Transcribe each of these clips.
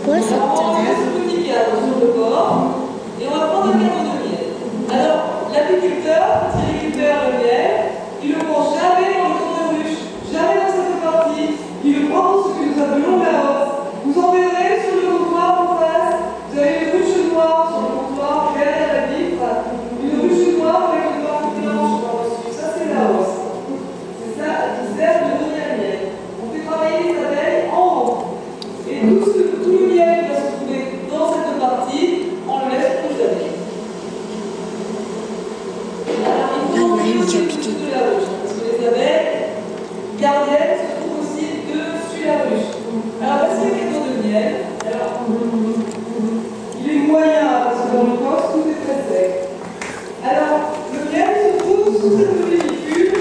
quoi cette On va tonnerre? mettre ce petit cadre sur le bord et on va prendre un cadre de miel. Alors, l'apiculteur, quand il récupère le miel, il le prend jamais dans le tour de ruche, jamais dans cette partie. Il le prend dans ce que nous appelons la hausse. Vous en verrez sur le comptoir en face, vous avez une ruche noire sur le comptoir, derrière la vitre, une ruche noire avec une marque blanche par-dessus. Ça, c'est la hausse. C'est ça qui sert de donner un miel. On fait travailler les abeilles en haut. Et tout le miel qui va se trouver dans cette partie, on le laisse pour les abeilles. Alors, il faut enlever aussi le dessus de la ruche, parce que les abeilles gardiennes se trouvent aussi dessus la ruche. Alors, voici le cadeau de miel. Alors, il est moyen, parce que dans le corps, tout est très sec. Alors, le miel se trouve sous cette pellicule,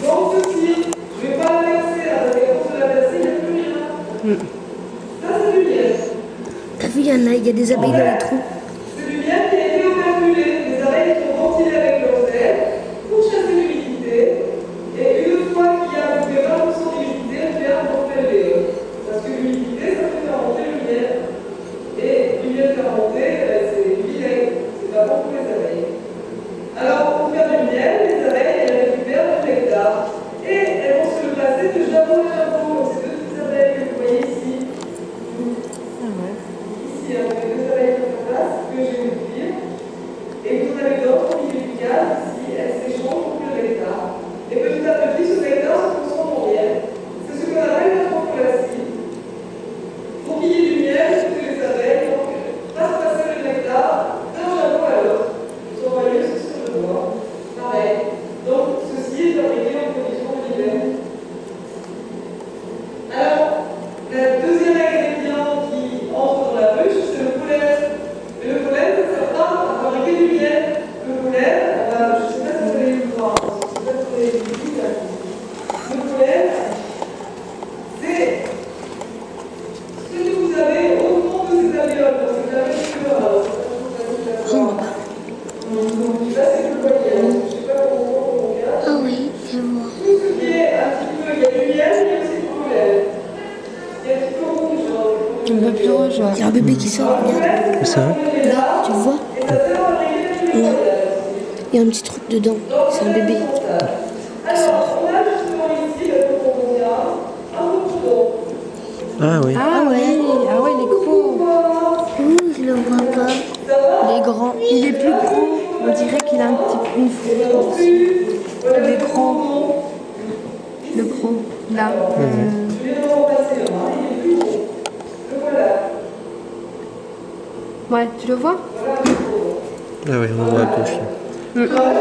dans le petit. Je ne vais pas la verser là, parce qu'à force de la verser, il n'y a plus rien. Ça, c'est du miel. T'as vu, il y a des abeilles dans les trous. C'est du miel qui a été operculé. Les abeilles sont ventilées avec leurs ailes pour chasser l'humidité. Et une fois qu'il y a à peu près 20% d'humidité, elles ferment pour faire les œufs. Parce que l'humidité, ça fait faire monter le miel. Et le miel faire monter, c'est du vinaigre. C'est pas bon pour les abeilles. Alors, pour faire du miel, les abeilles, elles récupèrent le nectar. Et elles vont se le placer de jabot en jabot, comme ces deux petites abeilles que vous voyez ici. Ici, on a deux abeilles sur place que j'ai vu cuire. Et vous en avez d'autres au milieu du cadre, ici, elles s'échangent pour le nectar. Et petit à petit, ce nectar se transforme en miel. C'est ce qu'on appelle la tropholatie. Pour qu'il y ait du miel, il faut que les abeilles fassent passer le nectar d'un jabot à l'autre. Vous en voyez aussi sur le bois. Pareil. Donc, ceci est fabriqué en conditions d'hiver. Alors, le deuxième ingrédient qui entre dans la ruche, c'est le pollen. Et le pollen, ça ne sert pas à fabriquer du miel. Le pollen, je ne sais pas si vous allez le voir, parce que peut-être vous allez le voir. Le pollen, c'est ce que vous avez au fond de ces alvéoles, dans ces alvéoles pleureuses. Donc, je ne sais pas si vous le voyez, je ne sais pas comment on regarde. Ah oui, je vois. Tout ce qui est un petit peu, il y a du miel, il y a aussi du pollen. Il y a un petit peu rouge. Un peu plus rouge, Il y a un bébé qui sort, regarde. Ça va? Là, tu le vois? Là. Il y a un petit truc dedans. C'est un bébé. Alors, on a justement ici le cocombia, un cocombon. Ah oui. Ah ouais, il est gros. Je le vois pas. Il est grand. Il est plus gros. On dirait qu'il a un petit peu une fourrure dessus. Il est gros. Le gros. Là. Je viens de le remplacer, il est plus gros. Le voilà. Ouais, tu le vois? Ah oui, on voit à gauche. Voilà.